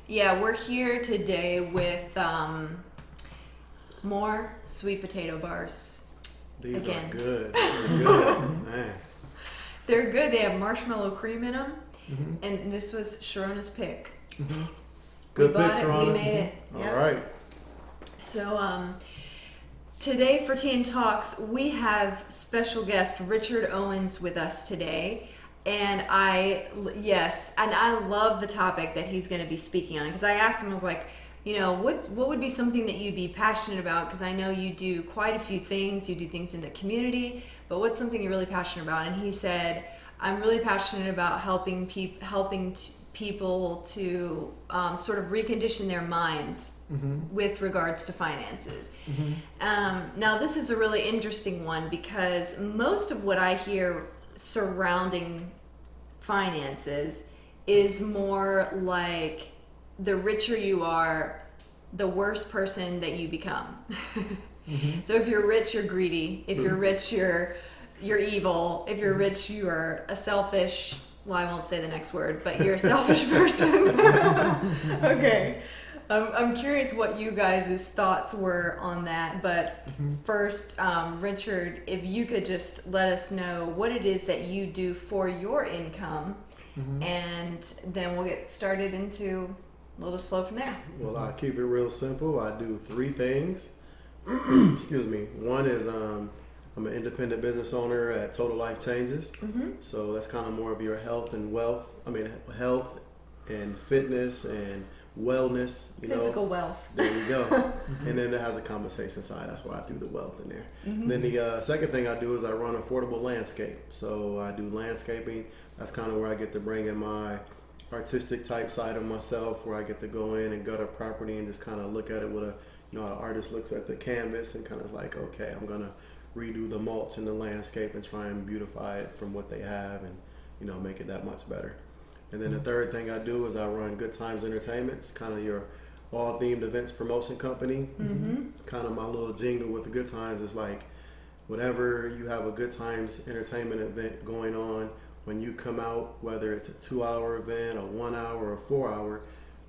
Yeah, we're here today with more sweet potato bars. These Again. are good. These are good. Man. They're good. They have marshmallow cream in them. Mm-hmm. And this was Shirona's pick. Mm-hmm. Good we pick, bought it, Shirona. we made it. All Yep. right. So today for Tea and Talks, we have special guest Richard Owens with us today. And I love the topic that he's going to be speaking on, because I asked him, I was like, what would be something that you'd be passionate about? Because I know you do quite a few things. You do things in the community, but what's something you're really passionate about? And he said, I'm really passionate about helping people to sort of recondition their minds with regards to finances. Now, this is a really interesting one, because most of what I hear surrounding finances is more like the richer you are, the worse person that you become. So if you're rich, you're greedy. If you're rich, you're evil. If you're rich, you're a selfish, well, I won't say the next word, but you're a selfish person. Okay. I'm curious what you guys' thoughts were on that, but first, Richard, if you could just let us know what it is that you do for your income, and then we'll get started we'll just flow from there. Well, I'll keep it real simple. I do three things. Excuse me. One is I'm an independent business owner at Total Life Changes. So that's kind of more of your health and health and fitness and wellness, Physical wealth. There you go. And then it has a compensation side. That's why I threw the wealth in there. Then the second thing I do is I run affordable landscape. So I do landscaping. That's kind of where I get to bring in my artistic type side of myself, where I get to go in and gut a property and just kind of look at it with how an artist looks at the canvas and kind of like, okay, I'm going to redo the mulch in the landscape and try and beautify it from what they have and, make it that much better. And then the third thing I do is I run Good Times Entertainment. It's kind of your all-themed events promotion company. Kind of my little jingle with the Good Times is like, whatever you have a Good Times Entertainment event going on, when you come out, whether it's a 2-hour event, a 1 hour, or 4 hour,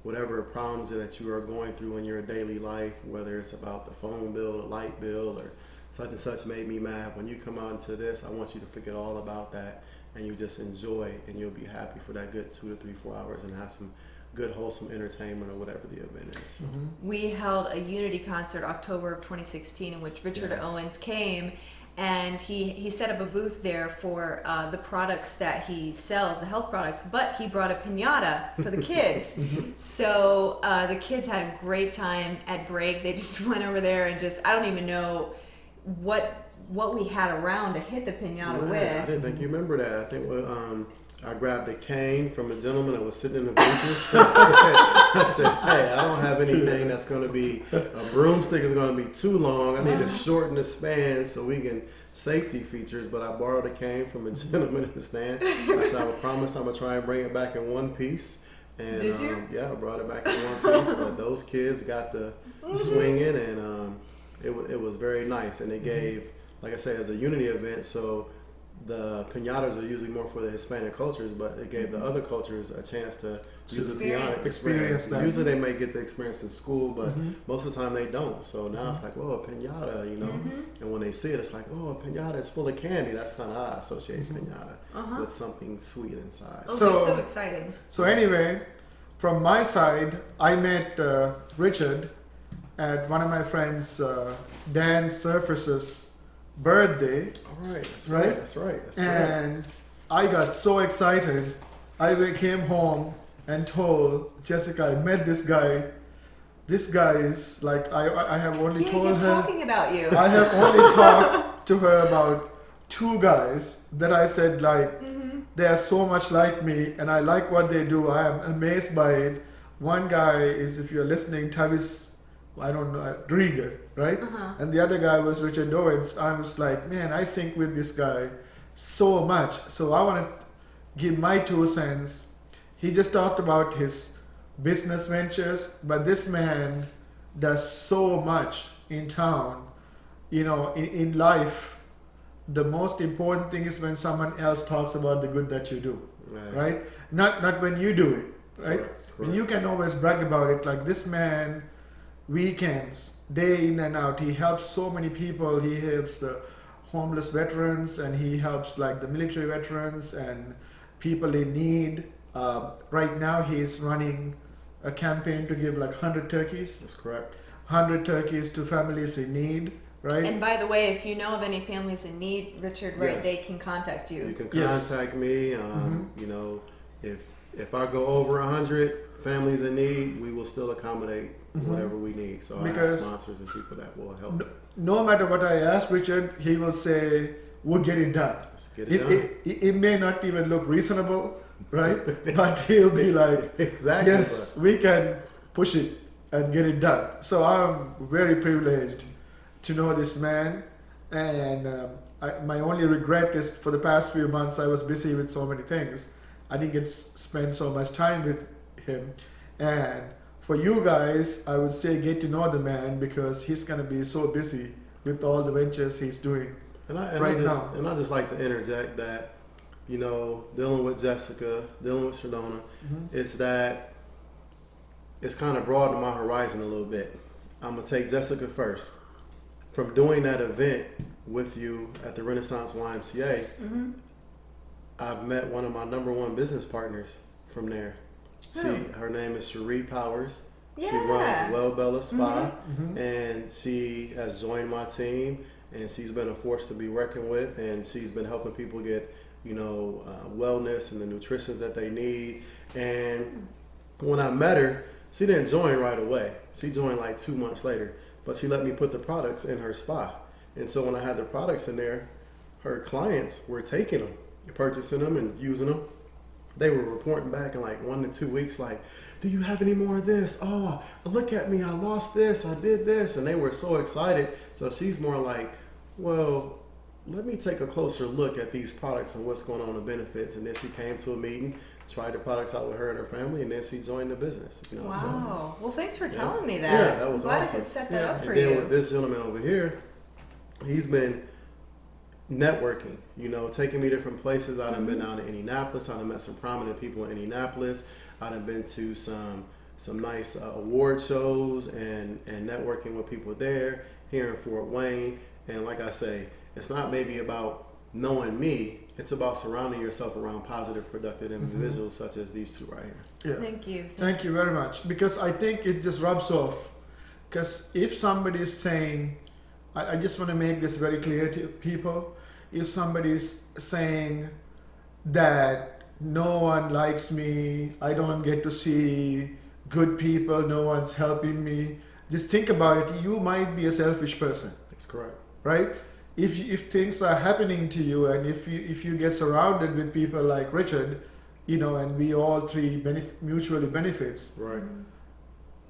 whatever problems that you are going through in your daily life, whether it's about the phone bill, the light bill, or such and such made me mad, when you come out into this, I want you to forget all about that and you just enjoy, and you'll be happy for that good 2 to 3, 4 hours and have some good wholesome entertainment or whatever the event is. So. We held a Unity concert October of 2016 in which Richard Owens came, and he set up a booth there for the products that he sells, the health products, but he brought a piñata for the kids. So the kids had a great time at break. They just went over there and I don't even know what we had around to hit the piñata with. I didn't think you remember that. I think I grabbed a cane from a gentleman that was sitting in the benches. I said, hey, I don't have anything that's going to be, a broomstick is going to be too long. I need to shorten the span so we can safety features, but I borrowed a cane from a gentleman at the stand. I said, I promise I'm going to try and bring it back in one piece. And, did you? Yeah, I brought it back in one piece, but those kids got the swinging, and it was very nice. And it gave, like I said, as a Unity event, so the piñatas are usually more for the Hispanic cultures, but it gave the other cultures a chance to use the piñata experience. Usually they may get the experience in school, but most of the time they don't. So now it's like, whoa, a piñata, and when they see it, it's like, oh, a piñata is full of candy. That's kind of how I associate piñata with something sweet inside. Oh, they're so exciting. So anyway, from my side, I met Richard at one of my friends, Dan Surface's birthday. All right, that's right. And I got so excited. I came home and told Jessica, I met this guy. This guy is like, I have only told her. Talking about you. I have only talked to her about 2 guys that I said they are so much like me and I like what they do. I am amazed by it. One guy is, if you're listening, Tavis, I don't know, Rieger, right? And the other guy was Richard Owens. I was like, man, I sync with this guy so much. So I want to give my 2 cents. He just talked about his business ventures, but this man does so much in town. In life, the most important thing is when someone else talks about the good that you do, right? Not when you do it, right? And you can always brag about it. Like this man, weekends, day in and out, he helps so many people. He helps the homeless veterans, and he helps like the military veterans and people in need. Right now, he is running a campaign to give like 100 turkeys. That's correct. 100 turkeys to families in need. Right. And by the way, if you know of any families in need, Richard, right, Yes. they can contact you. You can Yes. contact me. You know, if I go over 100 families in need, we will still accommodate whatever we need. So Because I have sponsors and people that will help. No matter what I ask Richard, he will say, "We'll get it done." Let's get it done. It may not even look reasonable, right? But he'll be like, Exactly. "Yes, we can push it and get it done." So I'm very privileged to know this man, and my only regret is for the past few months I was busy with so many things. I didn't get spend so much time with him. And for you guys, I would say get to know the man, because he's gonna be so busy with all the ventures he's doing. And I just like to interject that, you know, dealing with Jessica, dealing with Shirona, it's that it's kind of broadened my horizon a little bit. I'm gonna take Jessica first. From doing that event with you at the Renaissance YMCA, I've met one of my #1 business partners from there. Her name is Cherie Powers. She runs Well Bella Spa, and she has joined my team, and she's been a force to be reckoned with, and she's been helping people get, you know, wellness and the nutrition that they need. And when I met her, she didn't join right away. She joined like 2 months later, but she let me put the products in her spa. And so when I had the products in there, her clients were taking them, purchasing them and using them. They were reporting back in like 1 to 2 weeks, like, "Do you have any more of this? Oh, look at me, I lost this, I did this." And they were so excited. So she's more like, "Well, let me take a closer look at these products and what's going on, the benefits." And then she came to a meeting, tried the products out with her and her family, and then she joined the business. You know, Wow. Well, thanks for telling me that. Yeah, that was I'm glad awesome. I could set that up for And then you. with this gentleman over here, he's been networking, you know, taking me different places. I done been down to Indianapolis. I done met some prominent people in Indianapolis. I done been to some nice award shows and networking with people there here in Fort Wayne. And like I say, it's not maybe about knowing me. It's about surrounding yourself around positive, productive individuals such as these two right here. Yeah. Thank you. Thank you very much, because I think it just rubs off. Because if somebody is saying, I just want to make this very clear to people, if somebody is saying that no one likes me, I don't get to see good people, no one's helping me, just think about it. You might be a selfish person. That's correct. Right? If things are happening to you, and if you get surrounded with people like Richard, you know, and we all three mutually benefits, Right.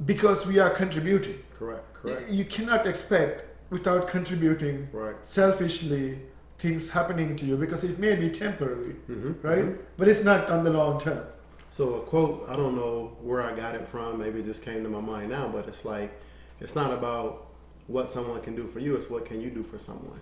because we are contributing. Correct. You cannot expect without contributing Right. selfishly things happening to you, because it may be temporary, right? Mhm. But it's not on the long term. So a quote, I don't know where I got it from, maybe it just came to my mind now, but it's like, it's not about what someone can do for you, it's what can you do for someone.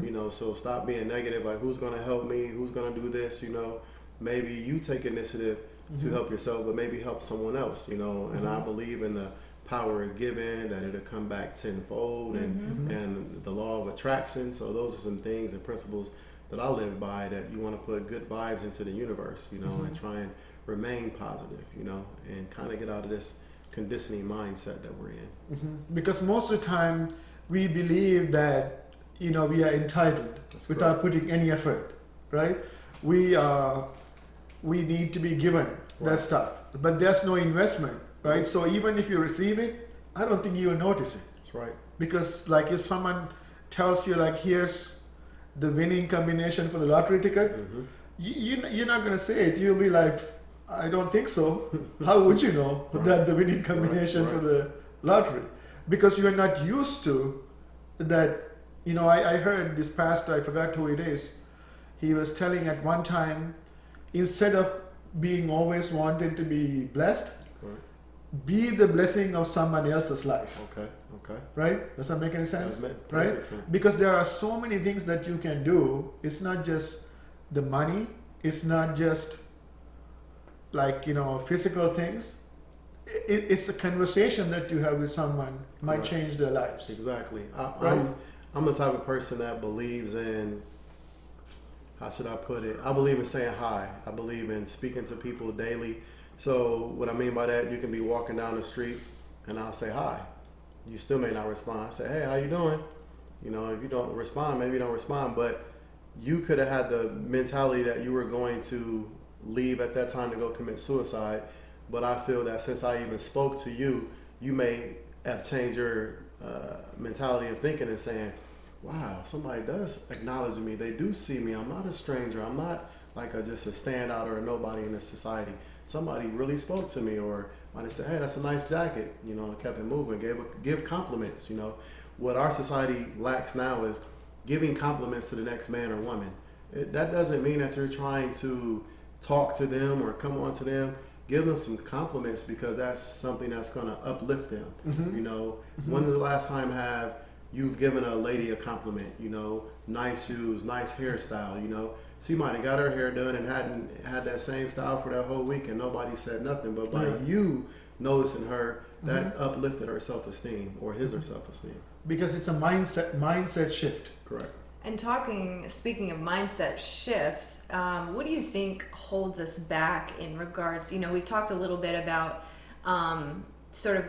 You know, so stop being negative, like who's gonna help me, who's gonna do this, you know. Maybe you take initiative to help yourself, but maybe help someone else, you know. And I believe in the power of giving, that it'll come back tenfold, and the law of attraction. So those are some things and principles that I live by, that you want to put good vibes into the universe, you know, and try and remain positive, you know, and kind of get out of this conditioning mindset that we're in. Because most of the time we believe that, you know, we are entitled That's without putting any effort, right? We need to be given that Right. stuff, but there's no investment, right? So even if you receive it, I don't think you'll notice it. That's right. Because like if someone tells you like, here's the winning combination for the lottery ticket, you're not going to say it. You'll be like, I don't think so. How would you know that the winning combination for the lottery? Because you are not used to that. You know, I heard this pastor, I forgot who it is. He was telling at one time, instead of being always wanted to be blessed, be the blessing of someone else's life. Okay. Right? Does that make any sense? That makes Right? perfect sense. Because there are so many things that you can do. It's not just the money. It's not just like, you know, physical things. it's a conversation that you have with someone might Correct. change their lives. Exactly. Right. I'm the type of person that believes in, how should I put it? I believe in saying hi. I believe in speaking to people daily. So what I mean by that, you can be walking down the street and I'll say hi. You still may not respond. I say, hey, how you doing? You know, if you don't respond, maybe you don't respond, but you could have had the mentality that you were going to leave at that time to go commit suicide. But I feel that since I even spoke to you, you may have changed your mentality of thinking and saying, wow, somebody does acknowledge me. They do see me. I'm not a stranger. I'm not like just a standout or a nobody in this society. Somebody really spoke to me, or might have said, hey, that's a nice jacket, you know, and kept it moving, give compliments, you know. What our society lacks now is giving compliments to the next man or woman. That doesn't mean that you're trying to talk to them or come on to them. Give them some compliments, because that's something that's going to uplift them. You know, when was the last time have you've given a lady a compliment? You know, nice shoes, nice hairstyle. You know, she might have got her hair done and hadn't had that same style for that whole week, and nobody said nothing. But by you noticing her, that uplifted her self-esteem, or his or self-esteem. Because it's a mindset shift. Correct. And speaking of mindset shifts, what do you think holds us back in regards, you know, we've talked a little bit about sort of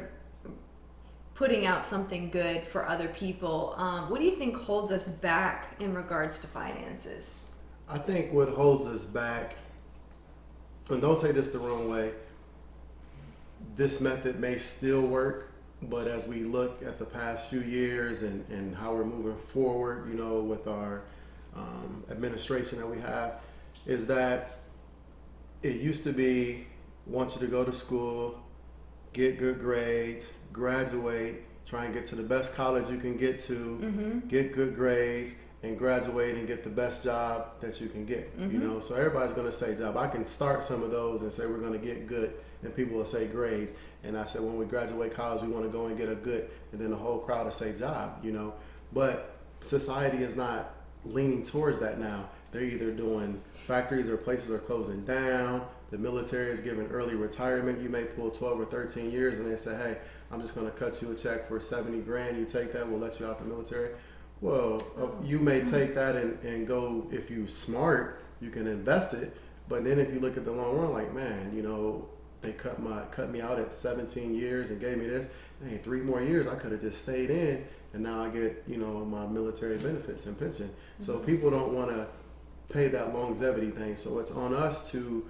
putting out something good for other people. What do you think holds us back in regards to finances? I think what holds us back, and don't take this the wrong way, this method may still work, but as we look at the past few years and how we're moving forward, you know, with our administration that we have, is that it used to be, want you to go to school, get good grades, graduate, try and get to the best college you can get to, get good grades, and graduate and get the best job that you can get. You know, so everybody's going to say job. I can start some of those and say we're going to get good, and people will say grades. And I said, when we graduate college, we want to go and get a good, and then the whole crowd will say job, you know. But society is not leaning towards that now. They're either doing, factories or places are closing down. The military is giving early retirement. You may pull 12 or 13 years and they say, hey, I'm just going to cut you a check for 70 grand. You take that, we'll let you out the military. Well, you may take that and go, if you smart, you can invest it. But then if you look at the long run, like, man, you know, they cut me out at 17 years and gave me this. Hey, 3 more years, I could have just stayed in, and now I get, you know, my military benefits and pension. So people don't want to pay that longevity thing. So it's on us to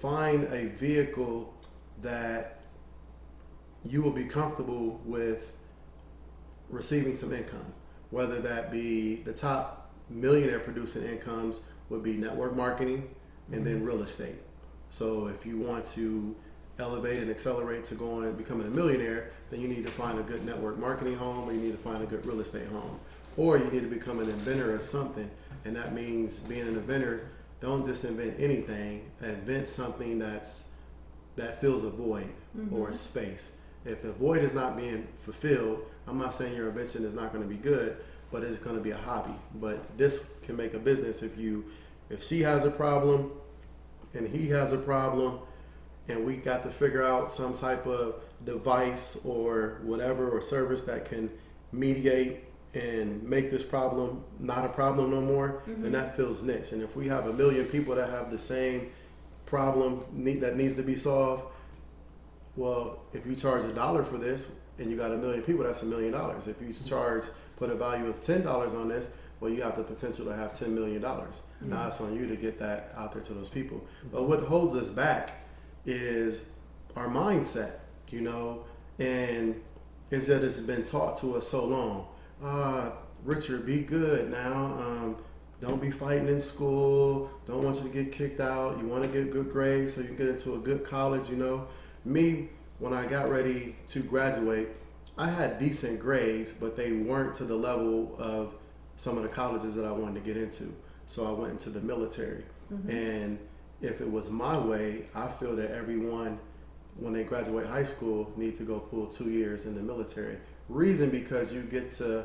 find a vehicle that you will be comfortable with receiving some income, whether that be the top millionaire producing incomes would be network marketing and then real estate. So if you want to elevate and accelerate to going becoming a millionaire, then you need to find a good network marketing home, or you need to find a good real estate home, or you need to become an inventor of something. And that means being an inventor, don't just invent anything, invent something that fills a void or a space. If a void is not being fulfilled, I'm not saying your invention is not going to be good, but it's going to be a hobby. But this can make a business if she has a problem and he has a problem, and we got to figure out some type of device or whatever, or service that can mediate and make this problem not a problem no more, then that feels niche. And if we have 1 million people that have the same problem that needs to be solved, well, if you charge $1 for this and you got 1 million people, that's $1 million. If you put a value of $10 on this, well, you have the potential to have $10 million. Now it's on you to get that out there to those people. But what holds us back is our mindset, you know, and is that it's been taught to us so long. Richard, be good now. Don't be fighting in school. Don't want you to get kicked out. You want to get good grades so you can get into a good college, you know. Me, when I got ready to graduate, I had decent grades, but they weren't to the level of some of the colleges that I wanted to get into. So I went into the military. And if it was my way, I feel that everyone, when they graduate high school, need to go pull 2 years in the military. Reason, because you get to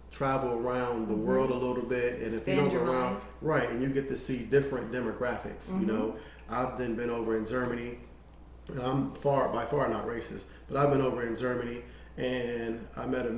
travel around the world a little bit, and if you don't go around, right, and you get to see different demographics. You know, I've then been over in Germany and I'm by far not racist, but I've been over in Germany, and I met a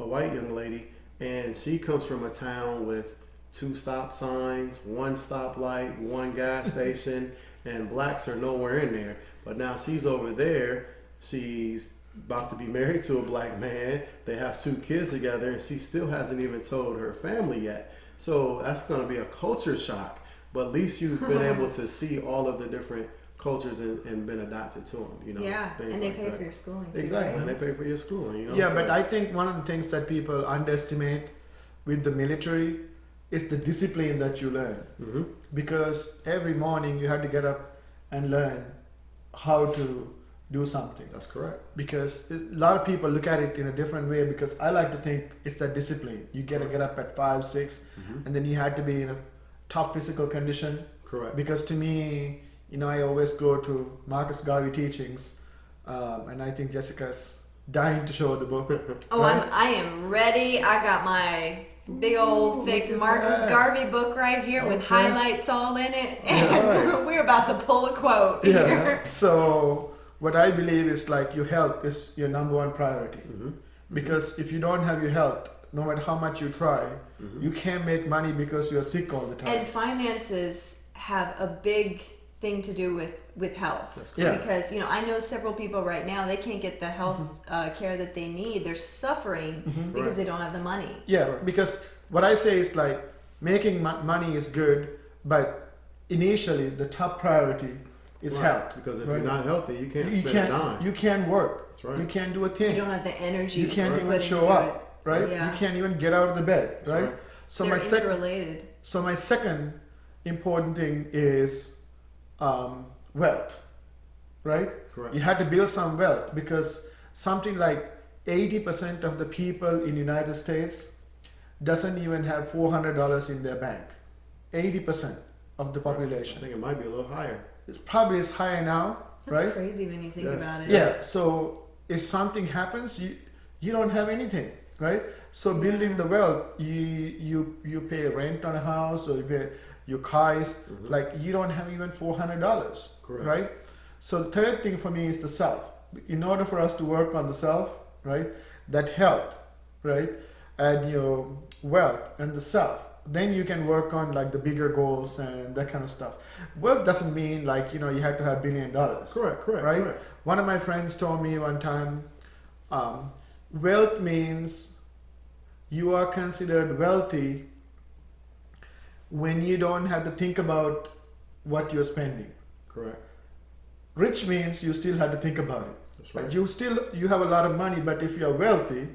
white young lady, and she comes from a town with 2 stop signs, 1 stoplight, 1 gas station, and blacks are nowhere in there. But now she's over there, she's about to be married to a black man, they have 2 kids together, and she still hasn't even told her family yet. So that's going to be a culture shock, but at least you've been able to see all of the different cultures and been adapted to them, you know. Yeah, things and they like pay that. for your schooling too, Exactly, right? and they pay for your schooling, you know. Yeah, so, but I think one of the things that people underestimate with the military is the discipline that you learn. Mhm. Because every morning you had to get up and learn how to do something. That's correct. Because a lot of people look at it in a different way, because I like to think it's that discipline. You get to get up at 5, 6, and then you had to be in a tough physical condition. Correct. Because to me, you know, I always go to Marcus Garvey teachings, and I think Jessica's dying to show the book. Oh, right? I am ready. I got my big old thick at Marcus that. Garvey book right here with Okay. highlights all in it, and we're about to pull a quote Yeah. here. So what I believe is like your health is your number one priority. Because if you don't have your health, no matter how much you try, you can't make money because you're sick all the time. And finances have a big thing to do with health. That's Yeah. Because, you know, I know several people right now, they can't get the health care that they need. They're suffering because they don't have the money. Yeah, because what I say is like making money is good, but initially the top priority is Right. health. Because if right? you're not healthy, you can't you spend a dime. you can't work. That's right. You can't do a You thing. don't have the energy You can't to even put show into up, it. right? Yeah. You can't even get out of the bed, That's right? right. So They're my interrelated. my second important thing is wealth, right? Correct. You had to build some wealth because something like 80% of the people in the United States doesn't even have $400 in their bank. 80% of the I population. think it might be a little higher. It's probably is higher now, That's right? crazy when you think Yes. about it. Yeah. So if something happens, you don't have anything, right? So building the wealth, you pay rent on a house, or you pay your car is like you don't have even $400, Correct. right? So the third thing for me is the self. In order for us to work on the self, right, that health, right, and your wealth and the self, then you can work on like the bigger goals and that kind of stuff. Wealth doesn't mean like, you know, you have to have $1 billion. Correct. Right? Correct. One of my friends told me one time, wealth means you are considered wealthy when you don't have to think about what you're spending. Correct. Rich means you still have to think about it. That's right. You have a lot of money, but if you're wealthy,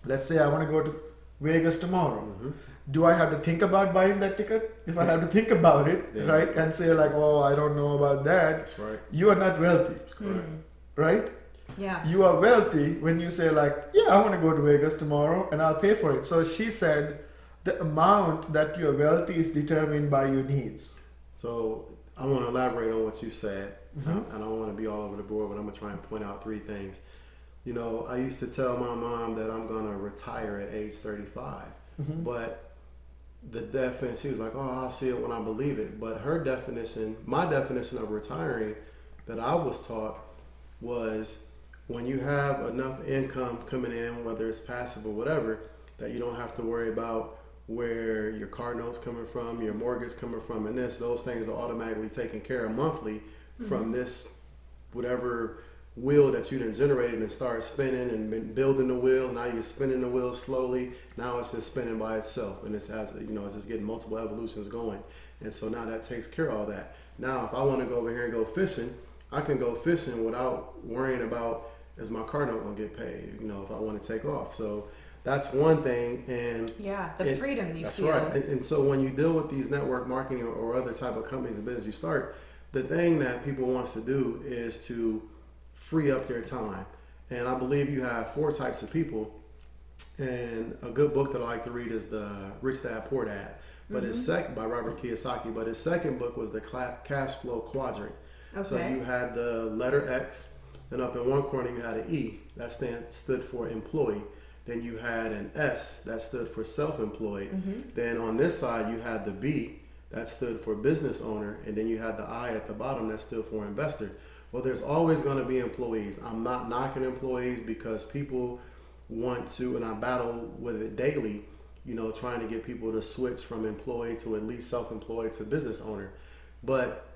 let's say I want to go to Vegas tomorrow. Do I have to think about buying that ticket? If I have to think about it, Yeah. right, and say like, oh, I don't know about that, That's right. you are not wealthy, That's correct. right? Yeah. You are wealthy when you say like, yeah, I want to go to Vegas tomorrow and I'll pay for it. So she said the amount that you're wealthy is determined by your needs. So I want to elaborate on what you said. I don't want to be all over the board, but I'm going to try and point out 3 things. You know, I used to tell my mom that I'm going to retire at age 35, but the definition, she was like, oh, I'll see it when I believe it. But her definition, my definition of retiring that I was taught was when you have enough income coming in, whether it's passive or whatever, that you don't have to worry about where your car note's coming from, your mortgage coming from, and those things are automatically taken care of monthly from this whatever wheel that you done generated and started spinning and been building the wheel. Now you're spinning the wheel slowly. Now it's just spinning by itself, and it's it's just getting multiple evolutions going. And so now that takes care of all that. Now if I want to go over here and go fishing, I can go fishing without worrying about is my car note gonna get paid. You know, if I want to take off. So that's one thing. And Yeah, the freedom you that's feel. right. And so when you deal with these network marketing or other type of companies and business you start, the thing that people wants to do is to free up their time. And I believe you have 4 types of people. And a good book that I like to read is the Rich Dad Poor Dad, but his second by Robert Kiyosaki. But his second book was the Cash Flow Quadrant. So Okay. you had the letter X, and up in one corner you had an E that stood for employee. Then you had an S that stood for self-employed. Then on this side you had the B that stood for business owner, and then you had the I at the bottom that stood for investor. Well, there's always going to be employees. I'm not knocking employees because people want to, and I battle with it daily, trying to get people to switch from employee to at least self-employed to business owner. But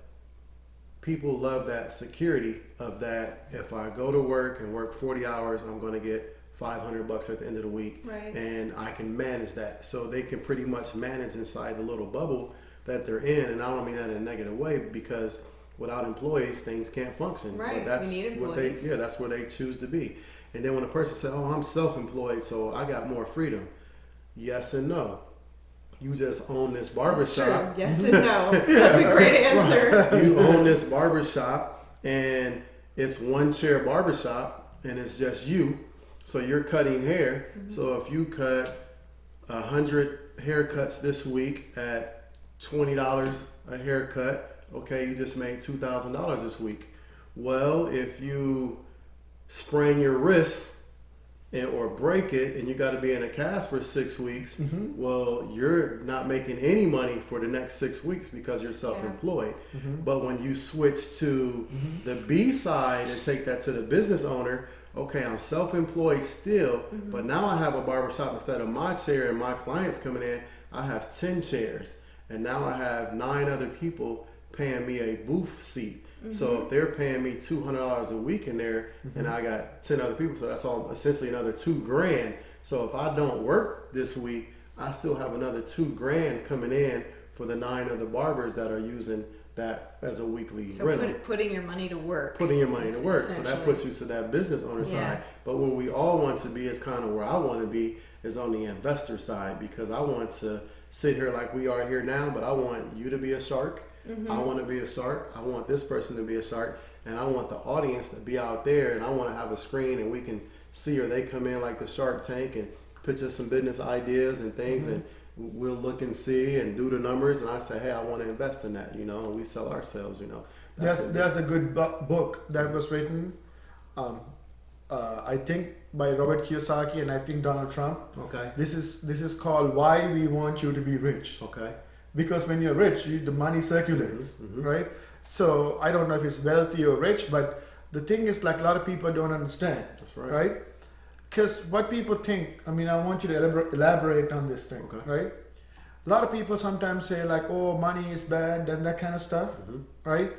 people love that security of that if I go to work and work 40 hours, I'm going to get $500 at the end of the week. Right. And I can manage that. So they can pretty much manage inside the little bubble that they're in. And I don't mean that in a negative way, because without employees, things can't function. Right. But that's we need what employees. that's where they choose to be. And then when a person says, oh, I'm self-employed, so I got more freedom. Yes and no. You just own this barbershop. That's true. Yes and no. That's a great answer. Right. You own this barbershop, and it's one chair barbershop, and it's just you. So you're cutting hair. Mm-hmm. So if you cut 100 haircuts this week at $20 a haircut, okay, you just made $2,000 this week. Well, if you sprain your wrist or break it and you got to be in a cast for 6 weeks, well, you're not making any money for the next 6 weeks because you're self-employed. But when you switch to the B side and take that to the business owner, okay, I'm self-employed still, but now I have a barbershop. Instead of my chair and my clients coming in, I have 10 chairs. And now I have 9 other people paying me a booth seat. So if they're paying me $200 a week in there, and I got 10 other people, so that's all essentially another $2,000. So if I don't work this week, I still have another $2,000 coming in for the 9 other barbers that are using that as a weekly rental. Putting your money to work. Putting your money to work. So that puts you to that business owner side. But when we all want to be is kind of where I want to be, is on the investor side, because I want to sit here like we are here now, but I want you to be a shark. I want to be a shark. I want this person to be a shark, and I want the audience to be out there, and I want to have a screen and we can see, or they come in like the Shark Tank and pitch us some business ideas and things, and we'll look and see and do the numbers, and I say, hey, I want to invest in that, and we sell ourselves, There's a good book that was written, I think by Robert Kiyosaki and I think Donald Trump. Okay. This is called Why We Want You to Be Rich. Okay. Because when you're rich, the money circulates, right? So I don't know if it's wealthy or rich, but the thing is, like, a lot of people don't understand. That's right. Right? Because what people think, I want you to elaborate on this thing, right? A lot of people sometimes say like, oh, money is bad and that kind of stuff, right?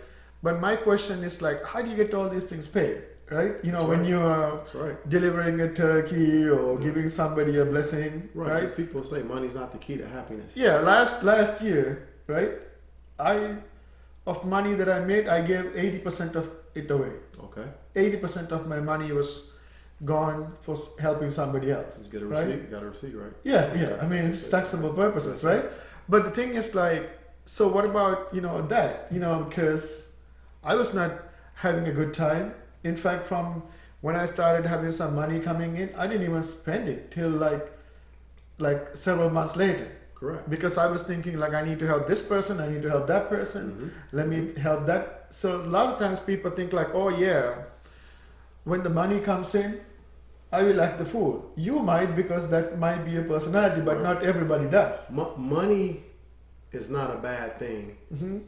But my question is like, how do you get all these things paid? Right? When you're delivering a turkey or giving somebody a blessing, right? Because people say money's not the key to happiness. Yeah, last year, right? Of money that I made, I gave 80% of it away. Okay. 80% of my money was gone for helping somebody else. You get a right? receipt, you got a receipt, right? Yeah. It's taxable purposes, right? But the thing is like, so what about, that? Because I was not having a good time. In fact, from when I started having some money coming in, I didn't even spend it till like several months later. Correct. Because I was thinking like, I need to help this person, I need to help that person, let me help that. So a lot of times people think like, oh yeah, when the money comes in, I will act the fool. You might, because that might be your personality, but not everybody does. Money is not a bad thing.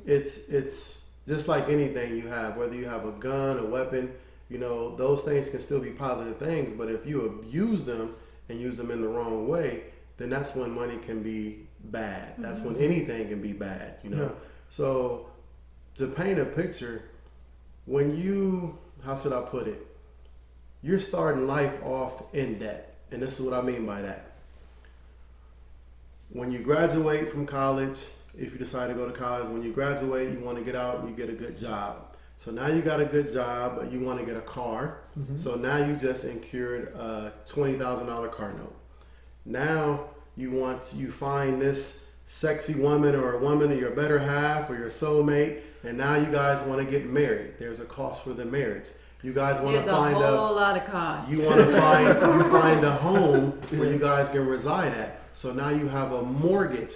It's just like anything you have, whether you have a gun, a weapon, those things can still be positive things, but if you abuse them and use them in the wrong way, then that's when money can be bad. That's when anything can be bad, Yeah. So to paint a picture, when you, how should I put it? You're starting life off in debt. And this is what I mean by that. When you graduate from college, if you decide to go to college, when you graduate, you want to get out and you get a good job. So now you got a good job, but you want to get a car. So now you just incurred a $20,000 car note. Now you find this sexy woman or a woman or your better half or your soulmate, and now you guys want to get married. There's a cost for the marriage. You guys want to find a whole lot of costs. You want to find a home where you guys can reside at. So now you have a mortgage.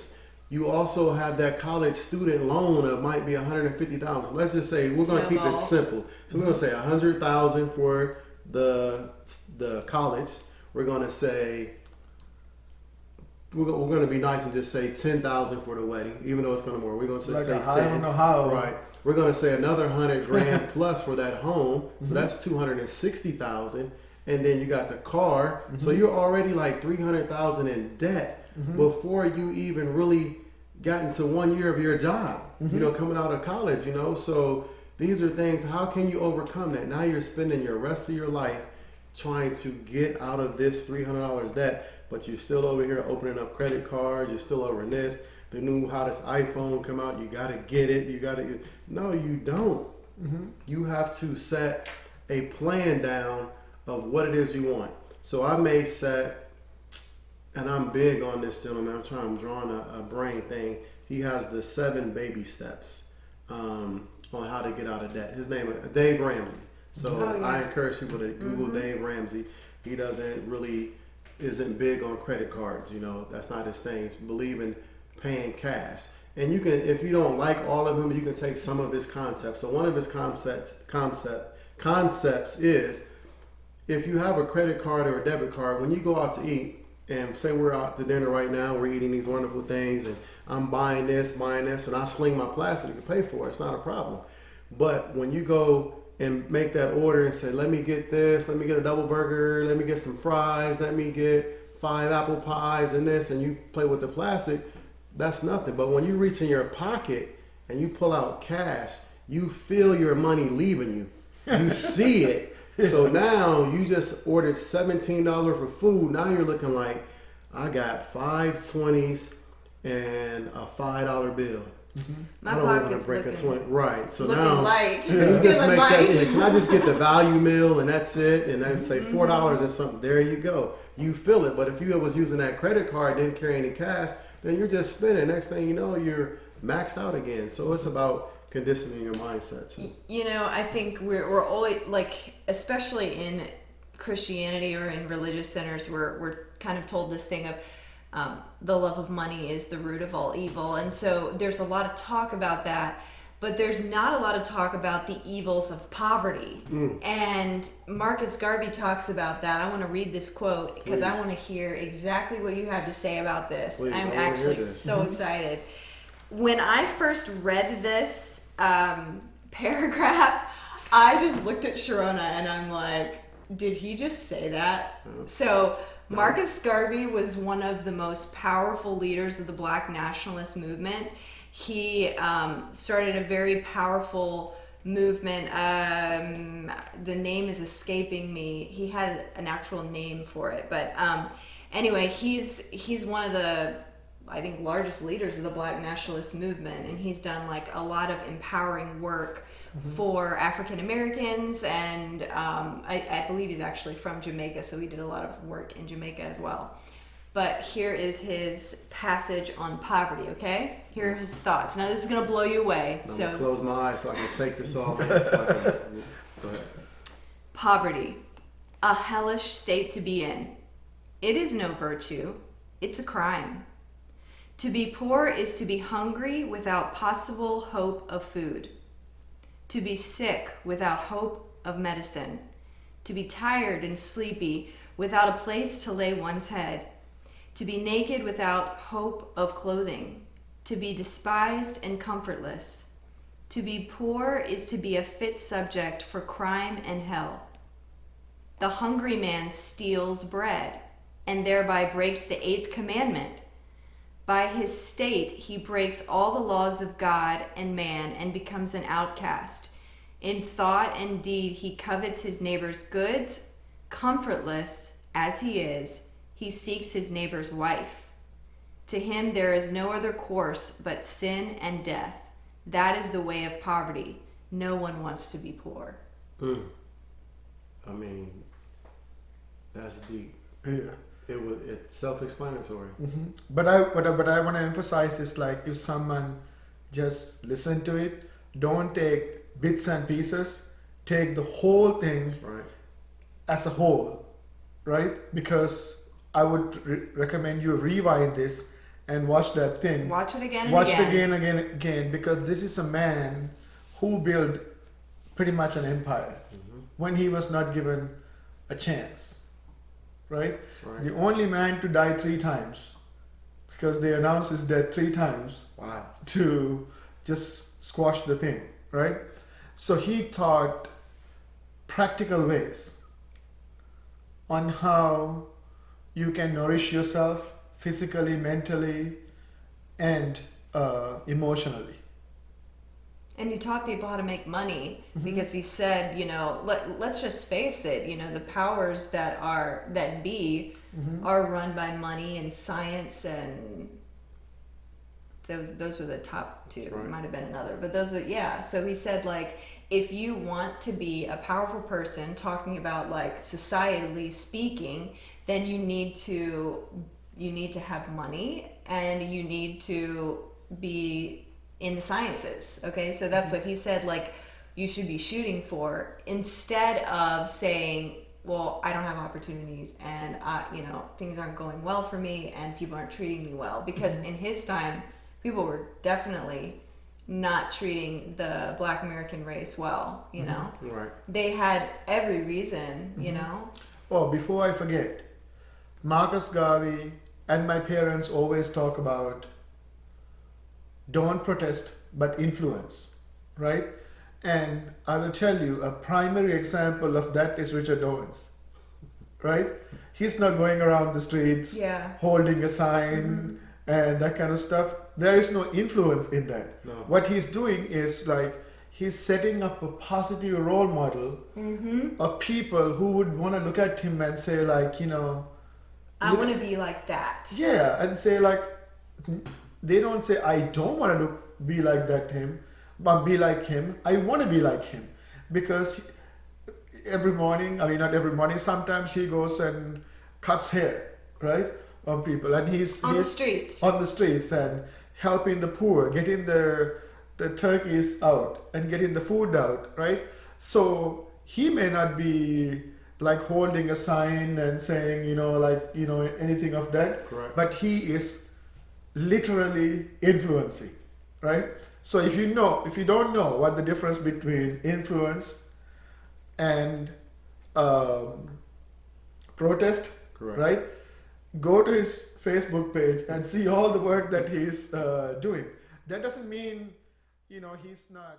You also have that college student loan of might be $150,000. Let's just say we're going to keep it simple. So we're going to say $100,000 for the college. We're going to say we're going to be nice and just say 10,000 for the wedding, even though it's going to more. We're going to say, Like say 10. I don't know how. Right. We're going to say another 100 grand plus for that home, so that's 260,000. And then you got the car, so you're already like 300,000 in debt before you even really got into 1 year of your job. You know, coming out of college. You know, so these are things. How can you overcome that? Now you're spending your rest of your life trying to get out of this $300 debt, but you're still over here opening up credit cards. You're still over in this. The new hottest iPhone come out. You got to get it. No, you don't. You have to set a plan down of what it is you want. So I may set, and I'm big on this gentleman. I'm drawing a brain thing. He has the 7 baby steps on how to get out of debt. His name is Dave Ramsey. So I encourage people to Google Dave Ramsey. He isn't big on credit cards. You know, that's not his thing. He's believe in paying cash. And you can, if you don't like all of them, you can take some of his concepts. So one of his concepts is, if you have a credit card or a debit card, when you go out to eat, and say we're out to dinner right now, we're eating these wonderful things, and I'm buying this, and I sling my plastic to pay for it. It's not a problem. But when you go and make that order and say, let me get this, let me get a double burger, let me get some fries, let me get 5 apple pies and this, and you play with the plastic, that's nothing. But when you reach in your pocket and you pull out cash, you feel your money leaving you. You see it. So now you just ordered $17 for food. Now you're looking like, I got 5 20s and a $5 bill. My I don't want to pocket's break a 20. Right. So looking now light. you It's just feeling make light. that. Can I just get the value meal and that's it? And then say $4 or something. There you go. You feel it. But if you was using that credit card, didn't carry any cash, then you're just spending. Next thing you know, you're maxed out again. So it's about conditioning your mindset too. You know, I think we're always, like, especially in Christianity or in religious centers, we're kind of told this thing of the love of money is the root of all evil. And so there's a lot of talk about that, but there's not a lot of talk about the evils of poverty. And Marcus Garvey talks about that. I want to read this quote because I want to hear exactly what you have to say about this. Please, I'm actually so excited. When I first read this paragraph, I just looked at Shirona and I'm like, did he just say that? So Marcus Garvey was one of the most powerful leaders of the Black nationalist movement. He started a very powerful movement. The name is escaping me. He had an actual name for it, but anyway, he's one of the, I think, largest leaders of the Black nationalist movement, and he's done like a lot of empowering work for African Americans, and I believe he's actually from Jamaica, so he did a lot of work in Jamaica as well. But here is his passage on poverty, okay? Here are his thoughts. Now this is going to blow you away. I'm going to close my eyes so I can take this all in. Go ahead. Poverty, a hellish state to be in. It is no virtue, it's a crime. To be poor is to be hungry without possible hope of food. To be sick without hope of medicine. To be tired and sleepy without a place to lay one's head. To be naked without hope of clothing. To be despised and comfortless. To be poor is to be a fit subject for crime and hell. The hungry man steals bread and thereby breaks the 8th commandment. By his state, he breaks all the laws of God and man and becomes an outcast. In thought and deed, he covets his neighbor's goods. Comfortless as he is, he seeks his neighbor's wife. To him, there is no other course but sin and death. That is the way of poverty. No one wants to be poor. I mean, that's deep. Yeah. It's self-explanatory. But I want to emphasize is like, if someone just listen to it, don't take bits and pieces, take the whole thing as a whole, right? Because I would recommend you rewind this and watch that thing. Watch it again and Watch again. it again, because this is a man who built pretty much an empire when he was not given a chance. Right? The only man to die 3 times because they announced his death 3 times Wow. to just squash the thing, right? So he taught practical ways on how you can nourish yourself physically, mentally, and emotionally. And he taught people how to make money because he said, let's just face it, the powers that be are run by money and science, and those were the top 2. Right. There might have been another, but those are, yeah. So he said, like, if you want to be a powerful person, talking about like societally speaking, then you need to have money, and you need to be in the sciences. Okay, so that's what he said, like, you should be shooting for, instead of saying, well, I don't have opportunities, and things aren't going well for me, and people aren't treating me well. Because in his time, people were definitely not treating the Black American race well. Right. They had every reason. Oh, before I forget, Marcus Garvey and my parents always talk about don't protest but influence, right? And I will tell you, a primary example of that is Richard Owens, right? He's not going around the streets holding a sign and that kind of stuff. There is no influence in that. No. What he's doing is like he's setting up a positive role model of people who would want to look at him and say, like, I want to be like that. Yeah, and say, like, they don't say, I don't want to be like that him, but be like him. I want to be like him. Because every morning, not every morning, sometimes he goes and cuts hair, right, on people. And he's the streets. On the streets, and helping the poor, getting the turkeys out and getting the food out, right? So he may not be like holding a sign and saying, anything of that. Correct. But he is literally influencing, right? So if you don't know what the difference between influence and protest, Correct. right? Go to his Facebook page and see all the work that he's doing. That doesn't mean, he's not